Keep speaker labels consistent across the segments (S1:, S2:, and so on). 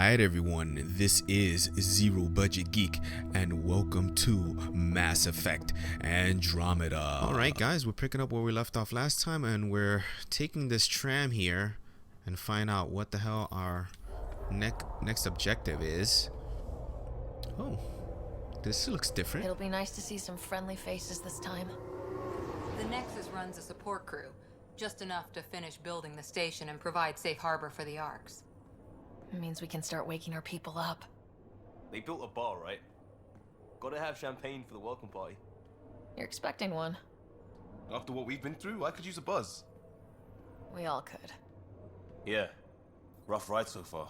S1: Alright everyone, this is Zero Budget Geek and welcome to Mass Effect Andromeda. Alright guys, we're picking up where we left off last time and we're taking this tram here and find out what the hell our next objective is. Oh, this looks different.
S2: It'll be nice to see some friendly faces this time.
S3: The Nexus runs a support crew, just enough to finish building the station and provide safe harbor for the ARCs.
S2: It means we can start waking our people up.
S4: They built a bar, right? Gotta have champagne for the welcome party.
S2: You're expecting one.
S4: After what we've been through, I could use a buzz.
S2: We all could.
S4: Yeah. Rough ride so far.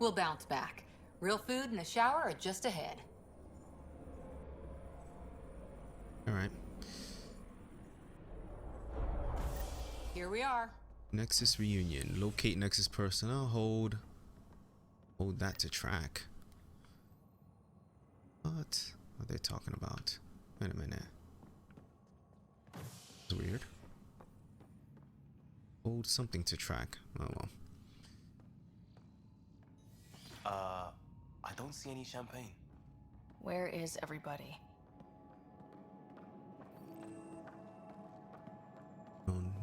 S3: We'll bounce back. Real food and a shower are just ahead.
S1: Alright.
S3: Here we are.
S1: Nexus reunion. Locate Nexus personnel. Hold that to track. What are they talking about? Wait a minute. It's weird. Hold something to track. Oh well.
S4: I don't see any champagne.
S2: Where is everybody?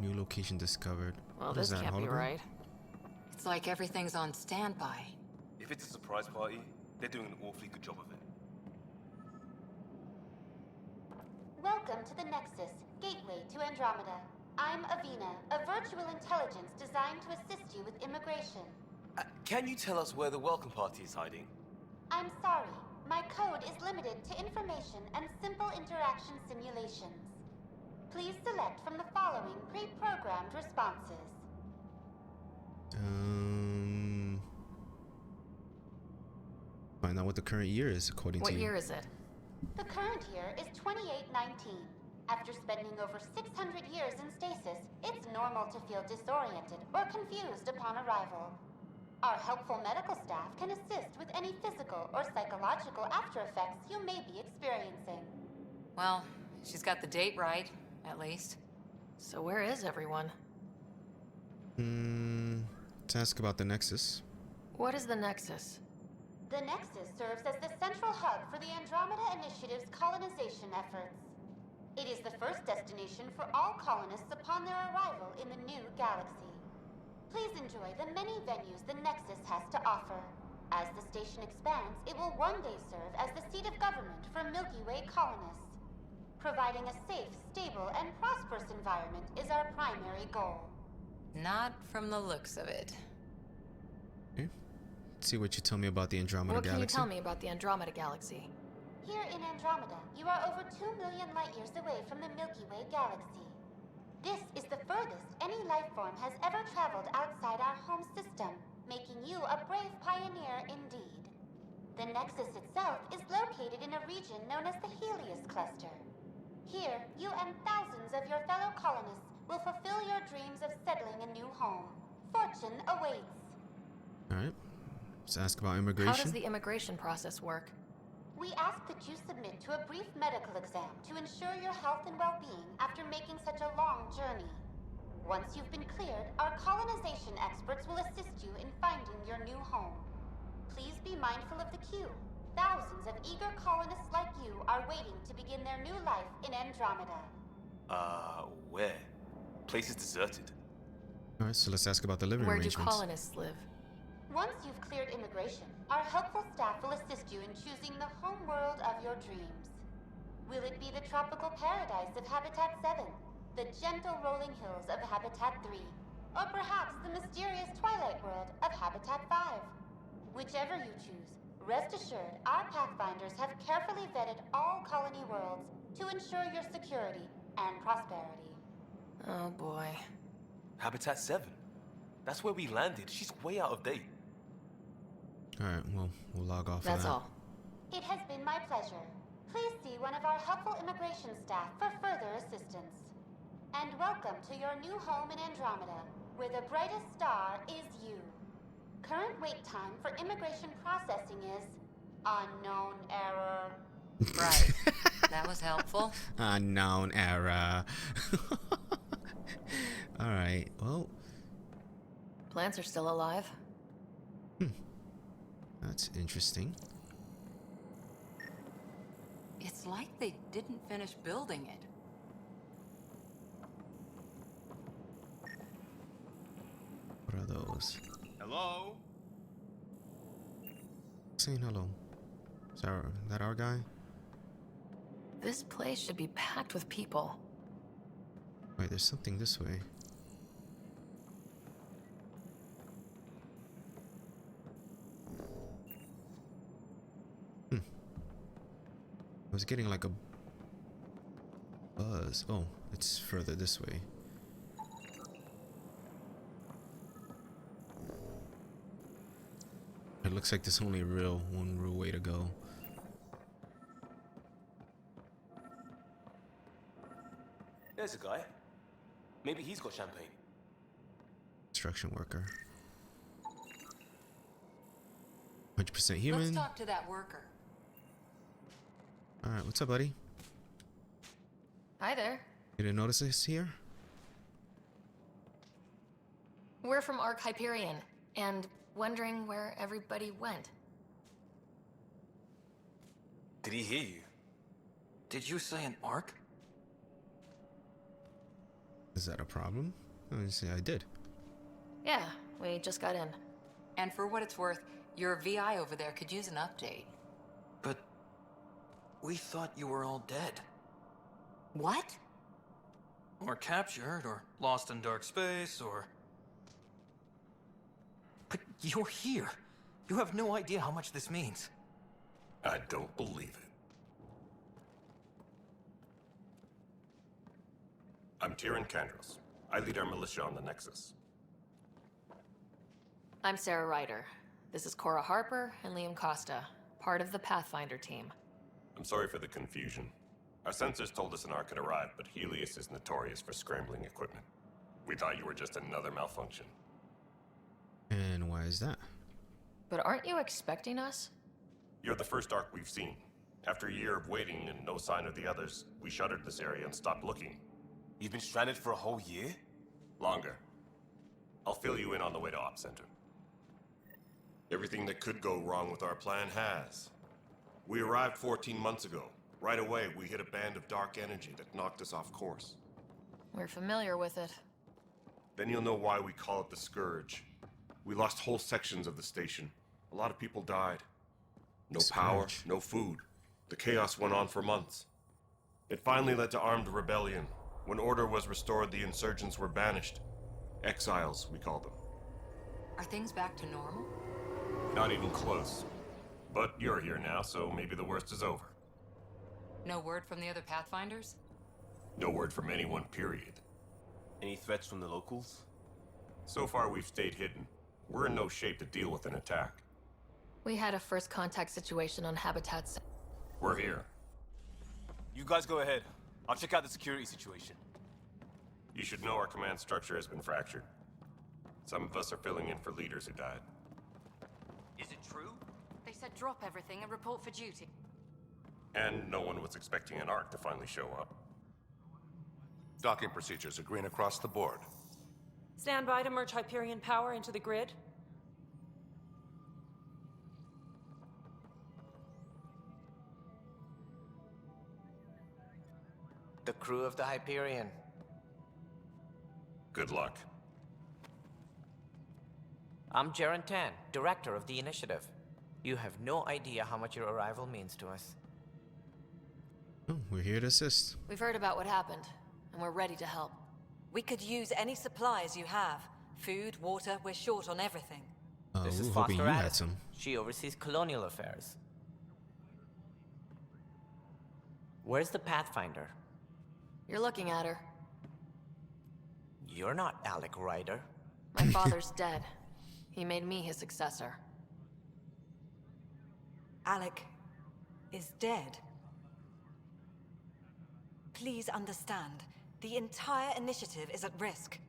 S1: New location discovered.
S2: Well,
S1: What
S2: this
S1: is that,
S2: can't be
S1: hologram?
S2: right.
S3: It's like everything's on standby.
S4: If it's a surprise party, they're doing an awfully good job of it.
S5: Welcome to the Nexus, gateway to Andromeda. I'm Avina, a virtual intelligence designed to assist you with immigration.
S4: Can you tell us where the welcome party is hiding?
S5: I'm sorry, my code is limited to information and simple interaction simulations. Please select from the following pre-programmed responses.
S1: Find out what the current year is according to
S2: What
S1: you.
S2: year is it?
S5: The current year is 2819. After spending over 600 years in stasis, it's normal to feel disoriented or confused upon arrival. Our helpful medical staff can assist with any physical or psychological after effects you may be experiencing.
S3: Well, she's got the date right, at least.
S2: So where is everyone?
S1: To ask about the Nexus.
S2: What is the Nexus?
S5: The Nexus serves as the central hub for the Andromeda Initiative's colonization efforts. It is the first destination for all colonists upon their arrival in the new galaxy. Please enjoy the many venues the Nexus has to offer. As the station expands, it will one day serve as the seat of government for Milky Way colonists. Providing a safe, stable, and prosperous environment is our primary goal.
S3: Not from the looks of it.
S1: Okay. See what you tell me about the Andromeda
S2: What
S1: Galaxy.
S2: can you tell me about the Andromeda Galaxy?
S5: Here in Andromeda, you are over 2 million light-years away from the Milky Way galaxy. This is the furthest any life form has ever traveled outside our home system, making you a brave pioneer indeed. The Nexus itself is located in a region known as the Helios Cluster. Here, you and thousands of your fellow colonists will fulfill your dreams of settling a new home. Fortune awaits.
S1: Alright. Let's ask about immigration.
S2: How does the immigration process work?
S5: We ask that you submit to a brief medical exam to ensure your health and well-being after making such a long journey. Once you've been cleared, our colonization experts will assist you in finding your new home. Please be mindful of the queue. Thousands of eager colonists like you are waiting to begin their new life in Andromeda.
S4: Where? Place is deserted.
S1: Alright, so let's ask about the living
S2: Where do
S1: arrangements.
S2: colonists live?
S5: Once you've cleared immigration, our helpful staff will assist you in choosing the home world of your dreams. Will it be the tropical paradise of Habitat 7, the gentle rolling hills of Habitat 3, or perhaps the mysterious twilight world of Habitat 5? Whichever you choose, rest assured our Pathfinders have carefully vetted all colony worlds to ensure your security and prosperity.
S2: Oh boy.
S4: Habitat 7. That's where we landed. She's way out of date.
S1: Alright, well, we'll log off
S2: That's
S1: of that.
S2: all.
S5: It has been my pleasure. Please see one of our helpful immigration staff for further assistance. And welcome to your new home in Andromeda, where the brightest star is you. Current wait time for immigration processing is unknown error.
S3: Right. That was helpful.
S1: Unknown error. Alright, well,
S2: Plants are still alive.
S1: That's interesting.
S3: It's like they didn't finish building it.
S1: What are those?
S4: Hello?
S1: Saying hello. Is that our guy?
S2: This place should be packed with people.
S1: Wait, there's something this way. I was getting like a buzz. Oh, it's further this way. It looks like there's only one real way to go.
S4: There's a guy. Maybe he's got champagne.
S1: Construction worker. 100% human.
S3: Let's talk to that worker.
S1: Alright, what's up, buddy?
S2: Hi there.
S1: You didn't notice this here?
S2: We're from Ark Hyperion, and wondering where everybody went.
S4: Did he hear you?
S6: Did you say an arc?
S1: Is that a problem? Let me see, I did.
S2: Yeah, we just got in.
S3: And for what it's worth, your VI over there could use an update.
S6: But we thought you were all dead.
S3: What?
S6: Or captured, or lost in dark space, or... But you're here. You have no idea how much this means.
S7: I don't believe it. I'm Tyrion Kandros. I lead our militia on the Nexus.
S2: I'm Sarah Ryder. This is Cora Harper and Liam Costa, part of the Pathfinder team.
S7: I'm sorry for the confusion. Our sensors told us an arc had arrived, but Helios is notorious for scrambling equipment. We thought you were just another malfunction.
S1: And why is that?
S2: But aren't you expecting us?
S7: You're the first arc we've seen. After a year of waiting and no sign of the others, we shuttered this area and stopped looking.
S4: You've been stranded for a whole year?
S7: Longer. I'll fill you in on the way to Op Center. Everything that could go wrong with our plan has. We arrived 14 months ago. Right away, we hit a band of dark energy that knocked us off course.
S2: We're familiar with it.
S7: Then you'll know why we call it the Scourge. We lost whole sections of the station. A lot of people died. No power,
S1: Scourge.
S7: no food. The chaos went on for months. It finally led to armed rebellion. When order was restored, the insurgents were banished. Exiles, we call them.
S3: Are things back to normal?
S7: Not even close. But you're here now, so maybe the worst is over.
S3: No word from the other Pathfinders?
S7: No word from anyone, period.
S4: Any threats from the locals?
S7: So far, we've stayed hidden. We're in no shape to deal with an attack.
S2: We had a first contact situation on Habitat.
S7: We're here.
S4: You guys go ahead. I'll check out the security situation.
S7: You should know our command structure has been fractured. Some of us are filling in for leaders who died.
S4: Is it true?
S8: They said drop everything and report for duty.
S7: And no one was expecting an arc to finally show up.
S9: Docking procedures are green across the board.
S10: Stand by to merge Hyperion power into the grid.
S11: The crew of the Hyperion.
S7: Good luck.
S11: I'm Jaren Tan, director of the Initiative. You have no idea how much your arrival means to us.
S1: Oh, we're here to assist.
S2: We've heard about what happened, and we're ready to help.
S8: We could use any supplies you have. Food, water, we're short on everything.
S11: This
S7: Oh,
S11: is
S1: we were hoping
S11: Foster
S1: you had
S11: Addison.
S1: some.
S11: She oversees colonial affairs. Where's the Pathfinder?
S2: You're looking at her.
S11: You're not Alec Ryder.
S2: My father's dead. He made me his successor.
S8: Alec is dead. Please understand, the entire initiative is at risk.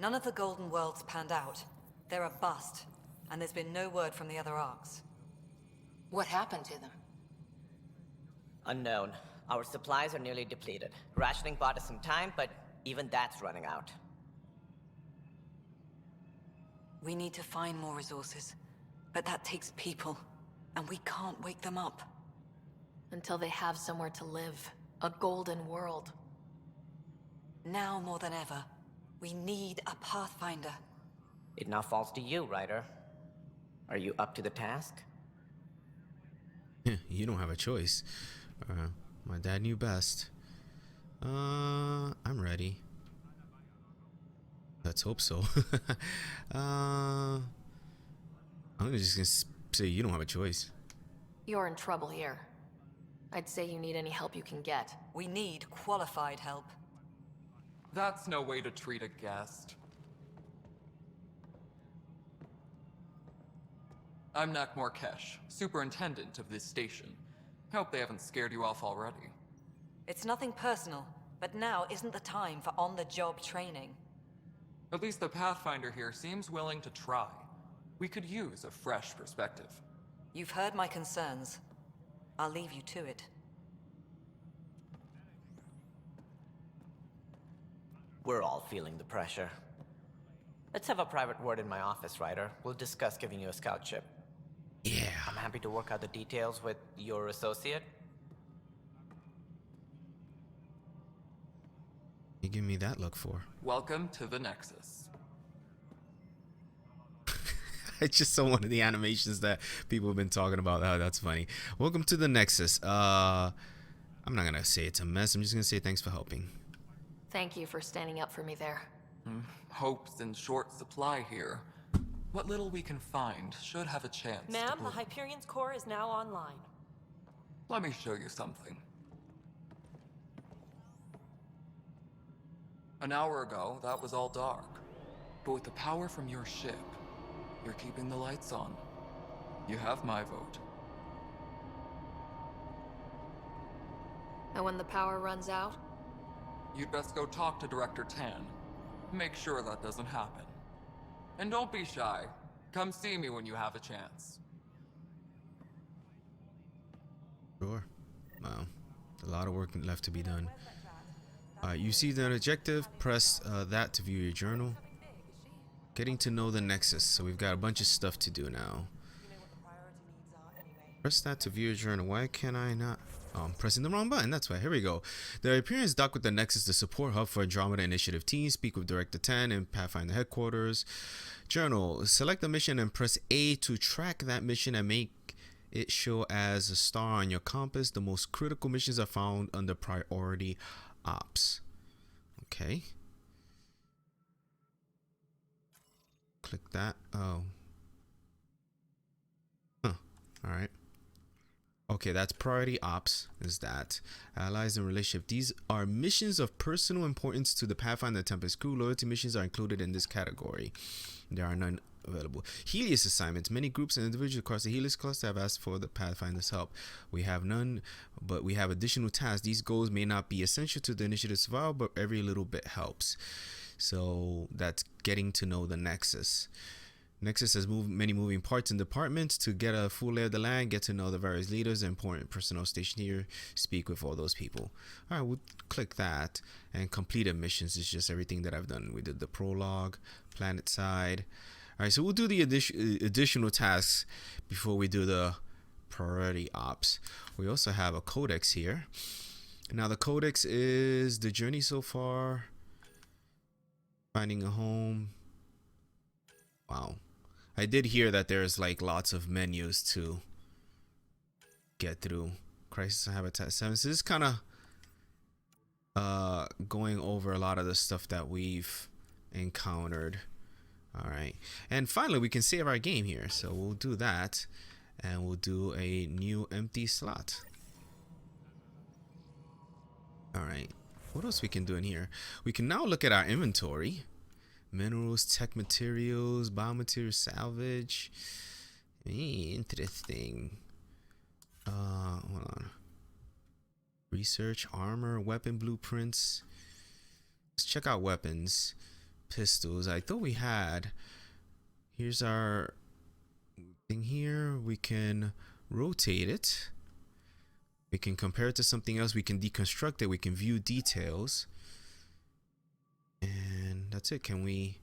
S8: None of the Golden Worlds panned out. They're a bust, and there's been no word from the other arcs.
S3: What happened to them?
S11: Unknown. Our supplies are nearly depleted. Rationing bought us some time, but even that's running out.
S8: We need to find more resources. But that takes people, and we can't wake them up.
S2: Until they have somewhere to live. A golden world.
S8: Now more than ever, we need a Pathfinder.
S11: It now falls to you, Ryder. Are you up to the task?
S1: You don't have a choice. My dad knew best. I'm ready. Let's hope so. I'm just gonna say you don't have a choice.
S2: You're in trouble here. I'd say you need any help you can get.
S8: We need qualified help.
S12: That's no way to treat a guest. I'm Nak Morkesh, superintendent of this station. Hope they haven't scared you off already.
S8: It's nothing personal, but now isn't the time for on-the-job training.
S12: At least the Pathfinder here seems willing to try. We could use a fresh perspective.
S8: You've heard my concerns. I'll leave you to it.
S11: We're all feeling the pressure. Let's have a private word in my office, Ryder. We'll discuss giving you a scout ship.
S1: Yeah.
S11: I'm happy to work out the details with your associate.
S1: You give me that look for?
S12: Welcome to the Nexus.
S1: I just saw one of the animations that people have been talking about. Oh, that's funny. Welcome to the Nexus. I'm not gonna say it's a mess. I'm just gonna say thanks for helping.
S2: Thank you for standing up for me there.
S12: Hope's in short supply here. What little we can find should have a chance.
S10: Ma'am, the Hyperion's core is now online.
S12: Let me show you something. An hour ago, that was all dark. But with the power from your ship, you're keeping the lights on. You have my vote.
S2: And when the power runs out?
S12: You'd best go talk to Director Tan. Make sure that doesn't happen. And don't be shy. Come see me when you have a chance.
S1: Sure. Wow. A lot of work left to be done. You see the objective, press that to view your journal. Getting to know the Nexus. So we've got a bunch of stuff to do now. Press that to view your journal. Why can I not? Oh, I'm pressing the wrong button. That's why. Here we go. The appearance dock with the Nexus, the support hub for Andromeda Initiative team. Speak with Director 10 in Pathfinder headquarters. Journal. Select the mission and press A to track that mission and make it show as a star on your compass. The most critical missions are found under priority ops. Okay. Click that. Oh. Huh. All right. Okay, that's priority ops. Is that allies and relationship? These are missions of personal importance to the Pathfinder Tempest crew. Loyalty missions are included in this category. There are none available. Helios assignments. Many groups and individuals across the Helios cluster have asked for the Pathfinder's help. We have none, but we have additional tasks. These goals may not be essential to the initiative's survival, but every little bit helps. So that's getting to know the Nexus. Nexus has many moving parts and departments. To get a full lay of the land, get to know the various leaders and important personnel stationed here, speak with all those people. All right, we'll click that. And completed missions is just everything that I've done. We did the prologue, planet side. All right, so we'll do the additional tasks before we do the priority ops. We also have a codex here. Now the codex is the journey so far, finding a home. Wow. I did hear that there's like lots of menus to get through. Crisis Habitat 7. So this is kind of going over a lot of the stuff that we've encountered. All right. And finally, we can save our game here. So we'll do that. And we'll do a new empty slot. All right. What else we can do in here? We can now look at our inventory. Minerals, tech materials, biomaterial salvage. Interesting. Hold on. Research, armor, weapon blueprints. Let's check out weapons. Pistols. I thought we had. Here's our thing here. We can rotate it. We can compare it to something else. We can deconstruct it. We can view details. And that's it. Can we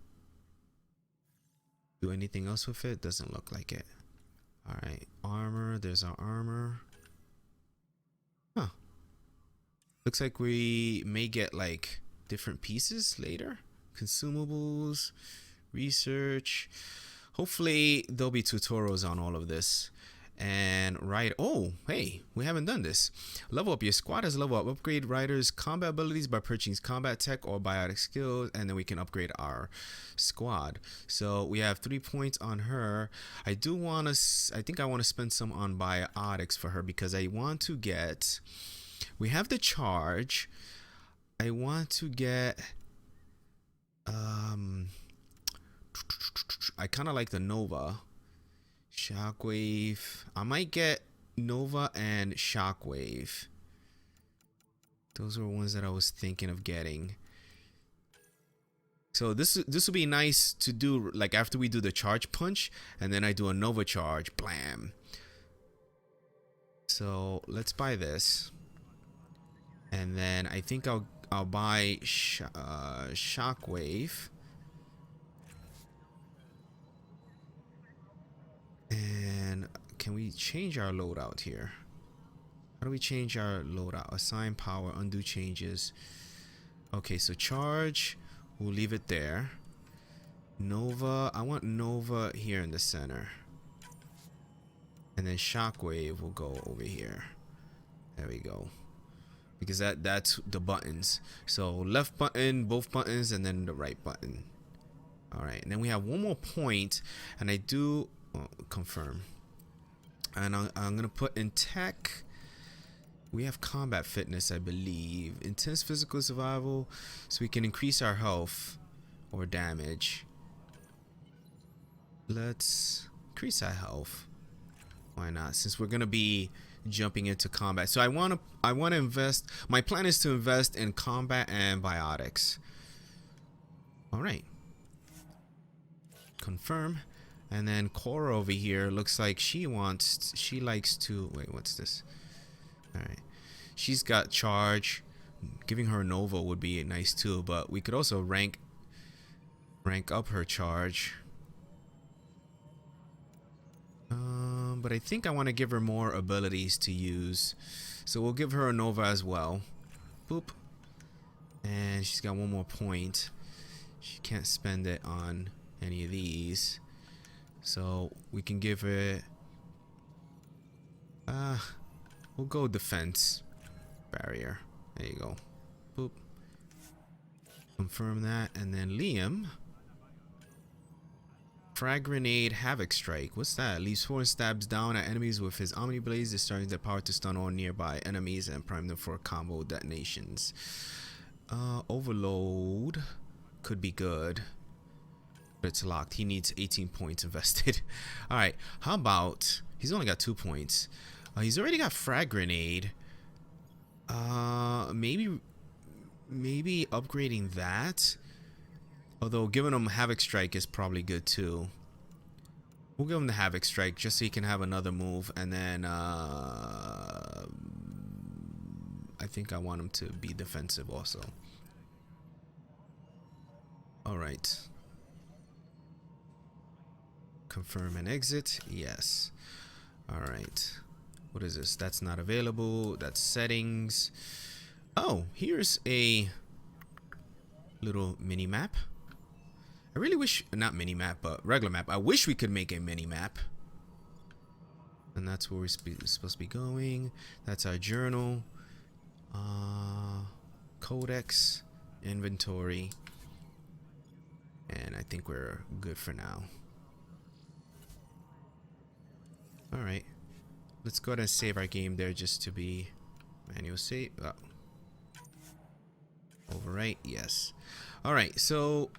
S1: do anything else with it? Doesn't look like it. All right, armor. There's our armor. Huh. Looks like we may get like different pieces later. Consumables, research. Hopefully there'll be tutorials on all of this. And Ryder, oh hey, we haven't done this. Level up your squad as level up. Upgrade Ryder's combat abilities by purchasing combat tech or biotic skills, and then we can upgrade our squad. So we have 3 points on her. I think I want to spend some on biotics for her because I want to get, we have the charge. I want to get I kind of like the Nova. Shockwave. I might get Nova and Shockwave. Those were ones that I was thinking of getting. So this will be nice to do like after we do the charge punch and then I do a Nova charge. Blam. So let's buy this. And then I think I'll buy Shockwave. And can we change our loadout here? How do we change our loadout? Assign power, undo changes. Okay, so charge, we'll leave it there. Nova, I want Nova here in the center. And then Shockwave will go over here. There we go. Because that's the buttons. So left button, both buttons, and then the right button. Alright, and then we have one more point, and I do confirm. And I'm gonna put in tech. We have combat fitness, I believe. Intense physical survival, so we can increase our health or damage. Let's increase our health. Why not? Since we're gonna be jumping into combat. So I wanna invest. My plan is to invest in combat and biotics. Alright. Confirm. And then Cora over here looks like she likes to, wait, what's this? Alright. She's got charge. Giving her Nova would be nice too, but we could also rank up her charge. But I think I want to give her more abilities to use. So we'll give her a Nova as well. Boop. And she's got one more point. She can't spend it on any of these. So we can give it we'll go defense barrier. There you go. Boop. Confirm that. And then Liam, frag grenade, havoc strike. What's that? Leaves 4 stabs down at enemies with his omni blaze, discharging their power to stun all nearby enemies and prime them for combo detonations. Overload could be good. It's locked. He needs 18 points invested. Alright, how about, he's only got 2 points. He's already got frag grenade. Maybe upgrading that. Although giving him havoc strike is probably good too. We'll give him the havoc strike just so he can have another move. And then I think I want him to be defensive also. Alright. Confirm and exit. Yes. Alright. What is this? That's not available. That's settings. Oh, here's a little mini map. I really wish, not mini map, but regular map. I wish we could make a mini map. And that's where we're supposed to be going. That's our journal. Codex. Inventory. And I think we're good for now. Alright. Let's go ahead and save our game there just to be manual save. Oh. Overwrite, yes. Alright, so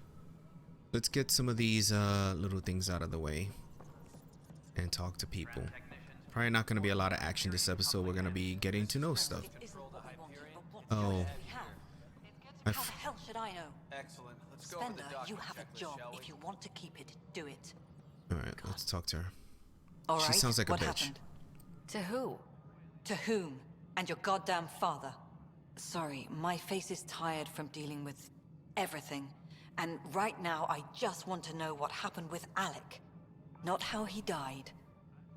S1: let's get some of these little things out of the way and talk to people. Probably not going to be a lot of action this episode. We're going to be getting to know stuff. Oh.
S8: How the hell should I know?
S6: Excellent. Let's go over the
S8: Spender, you
S6: docking
S8: have a
S6: checklist,
S8: job.
S6: shall we?
S8: If you want to keep it, do it.
S1: Alright, let's talk to her.
S8: All
S1: She
S8: right,
S1: sounds like a
S8: what
S1: bitch.
S8: happened?
S2: To who?
S8: To whom? And your goddamn father. Sorry, my face is tired from dealing with everything. And right now, I just want to know what happened with Alec. Not how he died.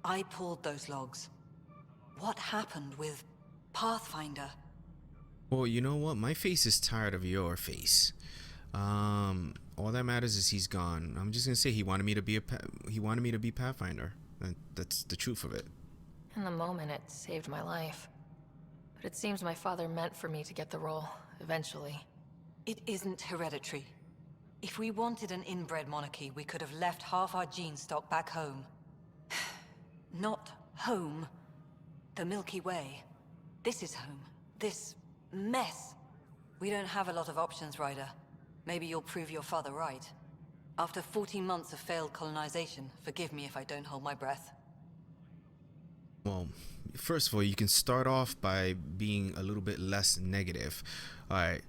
S8: I pulled those logs. What happened with Pathfinder?
S1: Well, you know what? My face is tired of your face. All that matters is he's gone. I'm just gonna say he wanted me to be Pathfinder. That's the truth of it.
S2: In the moment, it saved my life. But it seems my father meant for me to get the role, eventually.
S8: It isn't hereditary. If we wanted an inbred monarchy, we could have left half our gene stock back home. Not home. The Milky Way. This is home. This mess. We don't have a lot of options, Ryder. Maybe you'll prove your father right. After 14 months of failed colonization, forgive me if I don't hold my breath.
S1: Well, first of all, you can start off by being a little bit less negative. Alright.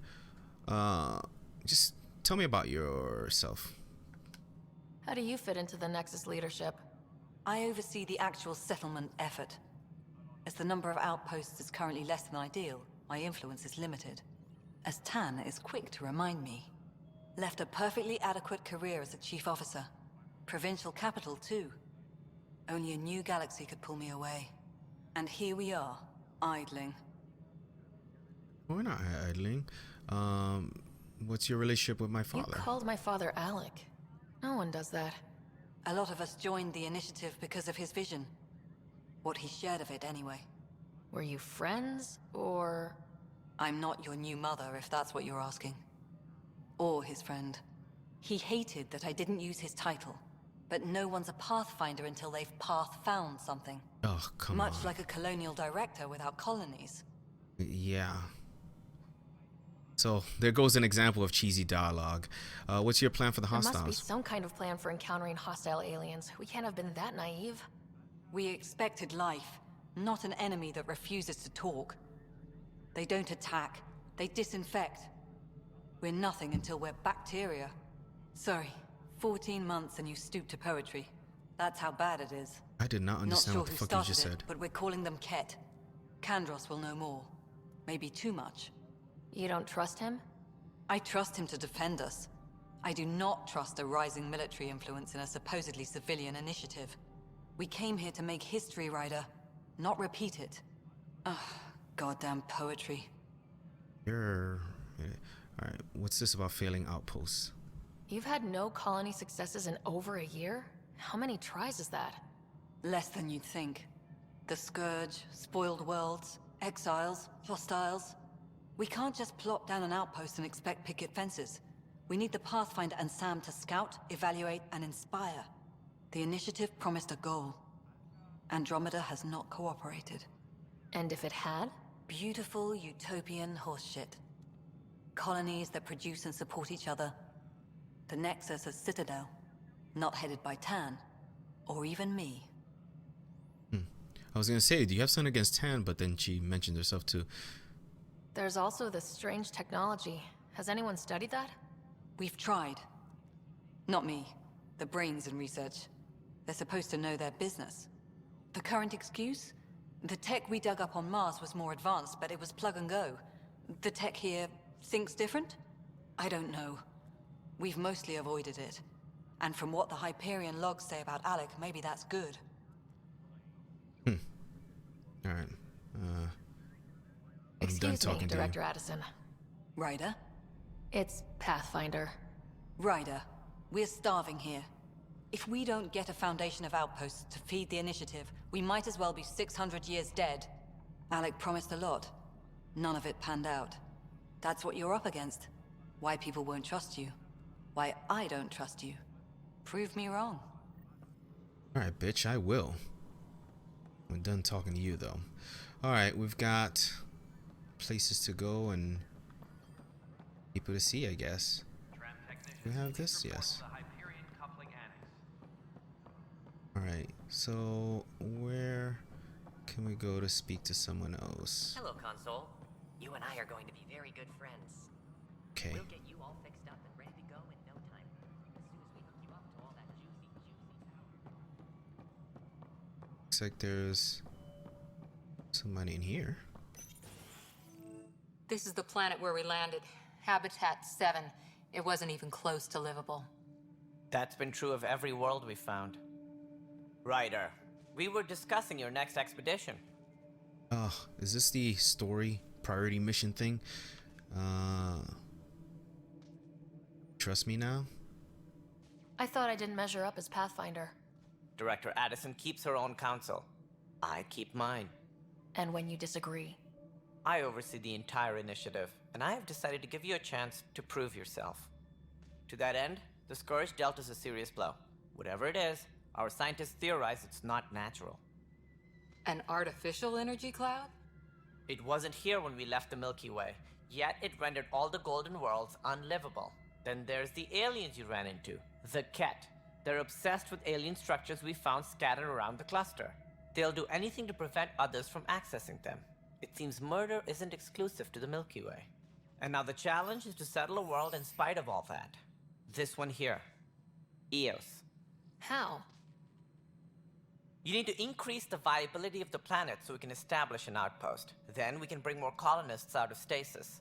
S1: Just tell me about yourself.
S2: How do you fit into the Nexus leadership?
S8: I oversee the actual settlement effort. As the number of outposts is currently less than ideal, my influence is limited. As Tan is quick to remind me. Left a perfectly adequate career as a chief officer. Provincial capital, too. Only a new galaxy could pull me away. And here we are, idling.
S1: We're not idling. What's your relationship with my father?
S2: You called my father Alec. No one does that.
S8: A lot of us joined the initiative because of his vision. What he shared of it, anyway.
S2: Were you friends, or...?
S8: I'm not your new mother, if that's what you're asking. Or his friend. He hated that I didn't use his title. But no one's a Pathfinder until they've path-found something.
S1: Oh, come on.
S8: Much like a colonial director without colonies.
S1: Yeah. So, there goes an example of cheesy dialogue. What's your plan for the hostiles?
S2: There must be some kind of plan for encountering hostile aliens. We can't have been that naive.
S8: We expected life, not an enemy that refuses to talk. They don't attack. They disinfect. We're nothing until we're bacteria. Sorry, 14 months and you stoop to poetry. That's how bad it is.
S1: I did not understand
S8: Not sure
S1: what the
S8: who
S1: fuck you
S8: started
S1: just
S8: it,
S1: said.
S8: but we're calling them Ket. Kandros will know more. Maybe too much.
S2: You don't trust him?
S8: I trust him to defend us. I do not trust a rising military influence in a supposedly civilian initiative. We came here to make history, Ryder, not repeat it. Ugh, goddamn poetry.
S1: Alright, what's this about failing outposts?
S2: You've had no colony successes in over a year? How many tries is that?
S8: Less than you'd think. The Scourge, spoiled worlds, exiles, hostiles. We can't just plop down an outpost and expect picket fences. We need the Pathfinder and Sam to scout, evaluate, and inspire. The initiative promised a goal. Andromeda has not cooperated.
S2: And if it had?
S8: Beautiful utopian horseshit. Colonies that produce and support each other. The Nexus as Citadel. Not headed by Tan. Or even me.
S1: I was gonna say, do you have something against Tan? But then she mentioned herself too.
S2: There's also this strange technology. Has anyone studied that?
S8: We've tried. Not me. The brains in research. They're supposed to know their business. The current excuse? The tech we dug up on Mars was more advanced, but it was plug and go. The tech here thinks different? I don't know. We've mostly avoided it. And from what the Hyperion logs say about Alec, maybe that's good.
S1: Alright. I'm done
S2: Excuse
S1: talking
S2: me,
S1: to
S2: Director
S1: you.
S2: Addison.
S8: Ryder?
S2: It's Pathfinder.
S8: Ryder, we're starving here. If we don't get a foundation of outposts to feed the initiative, we might as well be 600 years dead. Alec promised a lot. None of it panned out. That's what you're up against. Why people won't trust you. Why I don't trust you. Prove me wrong.
S1: Alright, bitch, I will. I'm done talking to you, though. Alright, we've got places to go and people to see, I guess. We have this? Yes. Alright, so where can we go to speak to someone else?
S13: Hello, Console. You and I are going to be very good friends.
S1: Okay.
S13: We'll get you all fixed up and ready to go in no time. As soon as we hook you up to all that juicy power.
S1: Looks like there's somebody in here.
S3: This is the planet where we landed. Habitat 7. It wasn't even close to livable.
S11: That's been true of every world we've found. Ryder, We were discussing your next expedition.
S1: Is this the story priority mission thing? Trust me now?
S2: I thought I didn't measure up as Pathfinder.
S11: Director Addison keeps her own counsel. I keep mine.
S2: And when you disagree?
S11: I oversee the entire initiative, and I have decided to give you a chance to prove yourself. To that end, the Scourge dealt us a serious blow. Whatever it is, our scientists theorize it's not natural.
S3: An artificial energy cloud?
S11: It wasn't here when we left the Milky Way, yet it rendered all the golden worlds unlivable. Then there's the aliens you ran into, the Ket. They're obsessed with alien structures we found scattered around the cluster. They'll do anything to prevent others from accessing them. It seems murder isn't exclusive to the Milky Way. And now the challenge is to settle a world in spite of all that. This one here. Eos.
S2: How?
S11: You need to increase the viability of the planet so we can establish an outpost. Then we can bring more colonists out of stasis.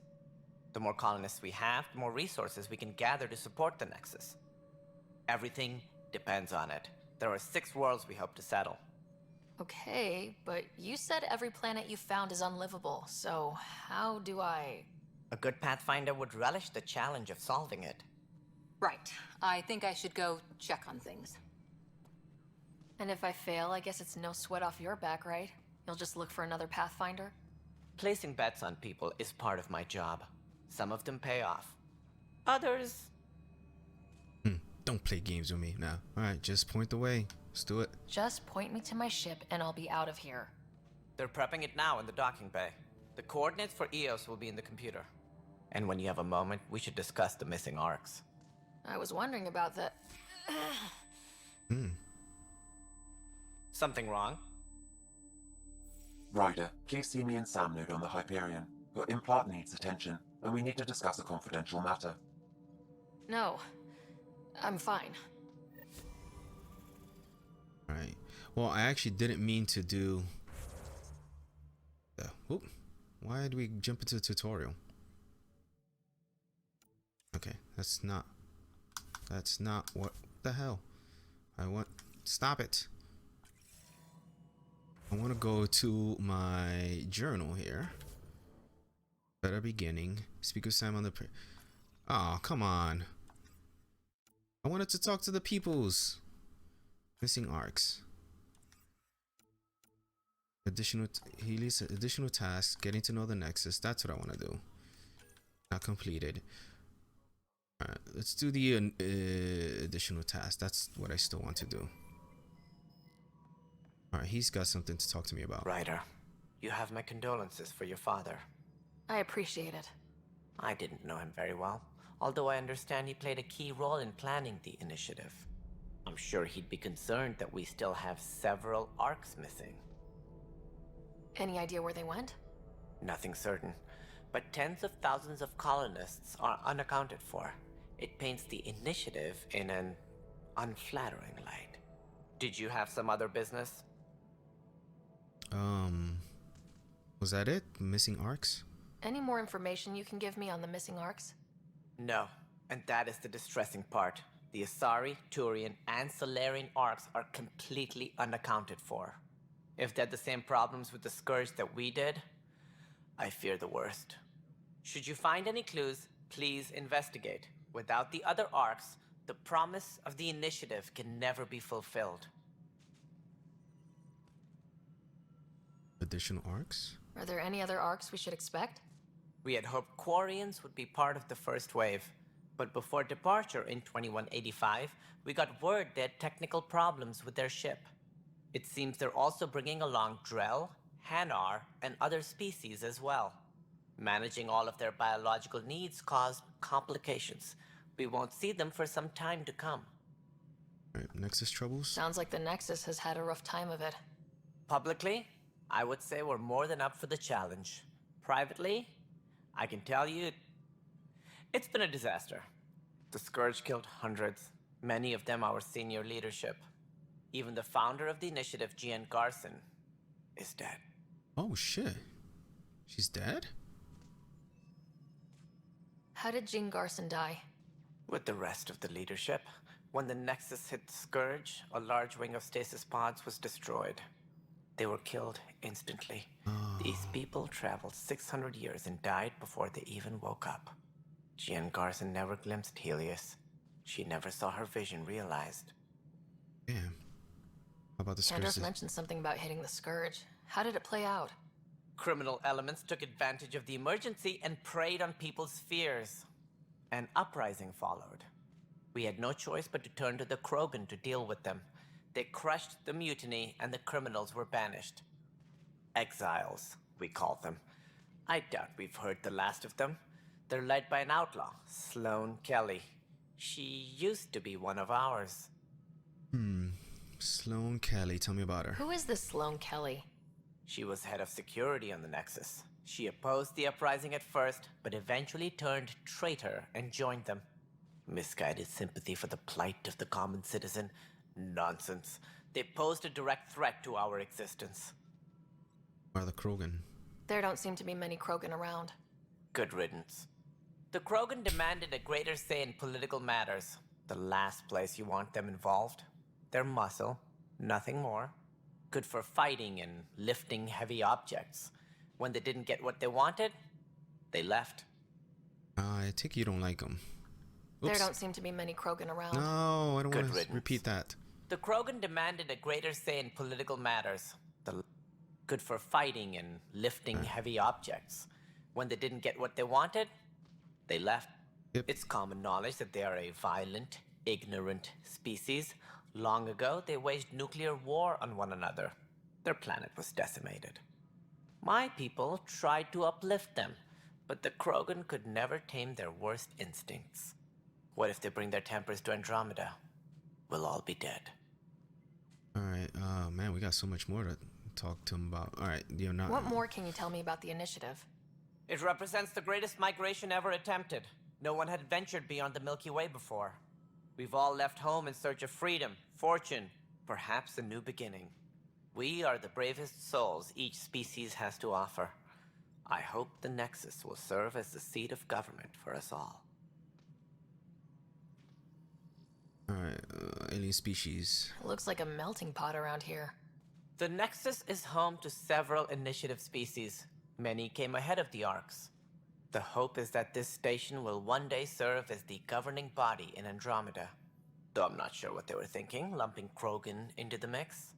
S11: The more colonists we have, the more resources we can gather to support the Nexus. Everything depends on it. There are 6 worlds we hope to settle.
S2: Okay, but you said every planet you found is unlivable, so how do I...
S11: A good Pathfinder would relish the challenge of solving it.
S3: Right. I think I should go check on things.
S2: And if I fail, I guess it's no sweat off your back, right? You'll just look for another Pathfinder?
S11: Placing bets on people is part of my job. Some of them pay off. Others...
S1: Don't play games with me now. Alright, just point the way. Let's do it.
S2: Just point me to my ship and I'll be out of here.
S11: They're prepping it now in the docking bay. The coordinates for Eos will be in the computer. And when you have a moment, we should discuss the missing arcs.
S2: I was wondering about that.
S11: Something wrong?
S14: Ryder, please see me and Sam Node on the Hyperion. Your implant needs attention, and we need to discuss a confidential matter.
S2: No. I'm fine.
S1: Alright. Well, I actually didn't mean to do... Whoop. Why did we jump into the tutorial? Okay, that's not what the hell I want. Stop it. I want to go to my journal here. Better beginning. Speak with Sam on the... Oh, come on. I wanted to talk to the peoples. Missing arcs. Additional tasks. Getting to know the Nexus. That's what I want to do. Not completed. Alright, let's do the additional task. That's what I still want to do. Alright, he's got something to talk to me about.
S11: Ryder, you have my condolences for your father.
S2: I appreciate it.
S11: I didn't know him very well, although I understand he played a key role in planning the initiative. I'm sure he'd be concerned that we still have several arcs missing.
S2: Any idea where they went?
S11: Nothing certain, but tens of thousands of colonists are unaccounted for. It paints the initiative in an unflattering light. Did you have some other business?
S1: Was that it? Missing arcs?
S2: Any more information you can give me on the missing arcs?
S11: No, and that is the distressing part. The Asari, Turian, and Solarian arcs are completely unaccounted for. If they had the same problems with the Scourge that we did, I fear the worst. Should you find any clues, please investigate. Without the other arcs, the promise of the initiative can never be fulfilled.
S1: Additional arcs?
S2: Are there any other arcs we should expect?
S11: We had hoped Quarians would be part of the first wave, but before departure in 2185, we got word they had technical problems with their ship. It seems they're also bringing along Drell, Hanar, and other species as well. Managing all of their biological needs caused complications. We won't see them for some time to come.
S1: Alright, Nexus troubles?
S2: Sounds like the Nexus has had a rough time of it.
S11: Publicly, I would say we're more than up for the challenge. Privately, I can tell you, it's been a disaster. The Scourge killed hundreds, many of them our senior leadership. Even the founder of the initiative, Jean Garson, is dead.
S1: Oh shit. She's dead?
S2: How did Jean Garson die?
S11: With the rest of the leadership, When the Nexus hit the Scourge, a large wing of stasis pods was destroyed. They were killed instantly. These people traveled 600 years and died before they even woke up. Jean Garson never glimpsed Helios. She never saw her vision realized.
S1: Damn. How about the Scourge?
S2: Andros mentioned something about hitting the Scourge. How did it play out?
S11: Criminal elements took advantage of the emergency and preyed on people's fears. An uprising followed. We had no choice but to turn to the Krogan to deal with them. They crushed the mutiny and the criminals were banished. Exiles, we call them. I doubt we've heard the last of them. They're led by an outlaw, Sloane Kelly. She used to be one of ours.
S1: Sloane Kelly, tell me about her.
S2: Who is this Sloane Kelly?
S11: She was head of security on the Nexus. She opposed the uprising at first, but eventually turned traitor and joined them. Misguided sympathy for the plight of the common citizen? Nonsense. They posed a direct threat to our existence.
S1: Are the Krogan?
S2: There don't seem to be many Krogan around.
S11: Good riddance. The Krogan demanded a greater say in political matters. The last place you want them involved. Their muscle, nothing more. Good for fighting and lifting heavy objects. When they didn't get what they wanted, they left.
S1: I take you don't like them.
S2: There don't seem to be many Krogan around.
S1: No, I don't want to repeat that.
S11: The Krogan demanded a greater say in political matters. Good for fighting and lifting heavy objects. When they didn't get what they wanted, they left.
S1: Yep.
S11: It's common knowledge that they are a violent, ignorant species. Long ago, they waged nuclear war on one another. Their planet was decimated. My people tried to uplift them, but the Krogan could never tame their worst instincts. What if they bring their tempers to Andromeda? We'll all be dead.
S1: Alright, man, we got so much more to talk to him about. Alright, you're not...
S2: What more can you tell me about the Initiative?
S11: It represents the greatest migration ever attempted. No one had ventured beyond the Milky Way before. We've all left home in search of freedom, fortune, perhaps a new beginning. We are the bravest souls each species has to offer. I hope the Nexus will serve as the seat of government for us all.
S1: Alright, alien species.
S2: Looks like a melting pot around here.
S11: The Nexus is home to several Initiative species. Many came ahead of the Arks. The hope is that this station will one day serve as the governing body in Andromeda. Though I'm not sure what they were thinking, lumping Krogan into the mix.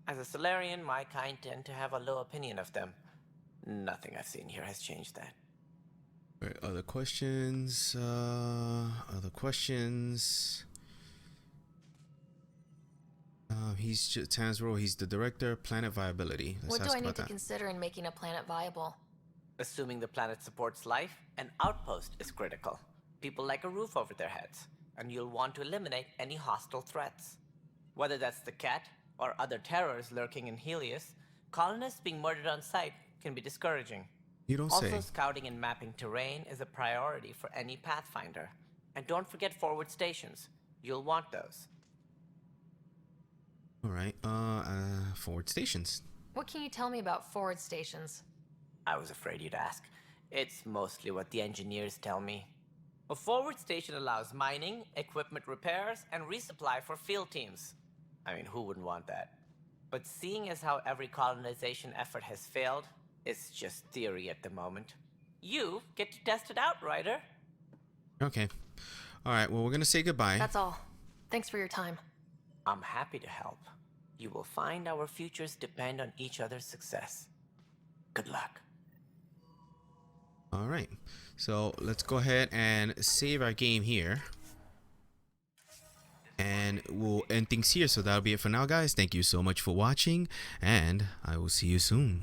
S11: As a Solarian, my kind tend to have a low opinion of them. Nothing I've seen here has changed that.
S1: Alright, other questions? Other questions? He's Tansro, he's the director, planet viability. Let's
S2: What do
S1: ask
S2: I need
S1: about
S2: to
S1: that.
S2: consider in making a planet viable?
S11: Assuming the planet supports life, an outpost is critical. People like a roof over their heads, and you'll want to eliminate any hostile threats. Whether that's the cat or other terrors lurking in Helios, colonists being murdered on sight can be discouraging.
S1: You don't
S11: Also,
S1: say.
S11: scouting and mapping terrain is a priority for any Pathfinder. And don't forget forward stations. You'll want those.
S1: Alright, forward stations.
S2: What can you tell me about forward stations?
S11: I was afraid you'd ask. It's mostly what the engineers tell me. A forward station allows mining, equipment repairs, and resupply for field teams. I mean, who wouldn't want that? But seeing as how every colonization effort has failed, it's just theory at the moment. You get to test it out, Ryder.
S1: Okay. Alright, well, we're gonna say goodbye.
S2: That's all. Thanks for your time.
S11: I'm happy to help. You will find our futures depend on each other's success. Good luck.
S1: Alright, so let's go ahead and save our game here. And we'll end things here, so that'll be it for now, guys. Thank you so much for watching, and I will see you soon.